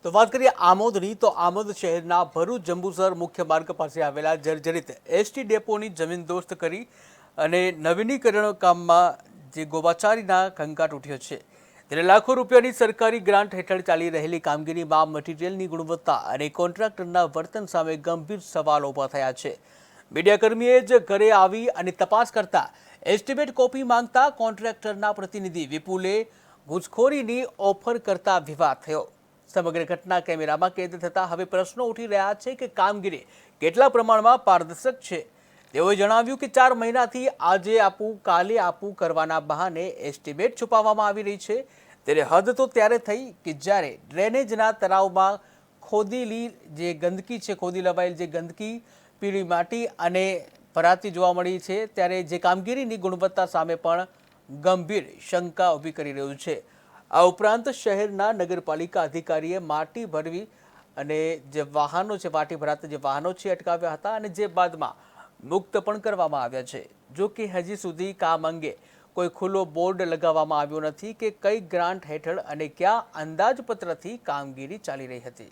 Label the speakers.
Speaker 1: તો વાત કરીએ આમોદની તો આમોદ શહેરના ભરૂચ જંબુસર મુખ્ય માર્ગ પાસે આવેલા જર્જરિત એસટી ડેપોની જમીન દોસ્ત કરી અને નવીનીકરણ કામમાં જે ગોબાચારીના ખંકાટ ઉઠ્યો છે ત્યારે લાખો રૂપિયાની સરકારી ગ્રાન્ટ હેઠળ ચાલી રહેલી કામગીરીમાં મટીરિયલની ગુણવત્તા અને કોન્ટ્રાક્ટરના વર્તન સામે ગંભીર સવાલો ઊભા થયા છે। મીડિયાકર્મીએ જ ઘરે આવી અને તપાસ કરતા એસ્ટિમેટ કોપી માંગતા કોન્ટ્રાક્ટરના પ્રતિનિધિ વિપુલે ઘૂસખોરીની ઓફર કરતા વિવાદ થયો। સમગ્ર ઘટના કેમેરામાં કેદ થતા હવે પ્રશ્નો ઉઠી રહ્યા છે કે કામગીરી કેટલા પ્રમાણમાં પારદર્શક છે। તેઓએ જણાવ્યું કે 4 મહિનાથી આજે આપું કાલે આપું કરવાના બહાને એસ્ટિમેટ છુપાવવામાં આવી રહી છે। ત્યારે હદ તો ત્યારે થઈ કે જ્યારે ડ્રેનેજના તળાવમાં ખોદેલી જે ગંદકી છે, ખોદી લવાયેલ જે ગંદકી, પીળી માટી અને ભરાતી જોવા મળી છે, ત્યારે જે કામગીરીની ગુણવત્તા સામે પણ ગંભીર શંકા ઊભી કરી રહ્યું છે। આ ઉપરાંત શહેરના નગરપાલિકા અધિકારીએ માટી ભરવી અને જે વાહનો છે, માટી ભરાતા જે વાહનો છે અટકાવ્યા હતા અને જે બાદમાં મુક્ત પણ કરવામાં આવ્યા છે। જો કે હજી સુધી કામ અંગે કોઈ ખુલ્લો બોર્ડ લગાવવામાં આવ્યો નથી કે કઈ ગ્રાન્ટ હેઠળ અને કયા અંદાજપત્રથી કામગીરી ચાલી રહી હતી।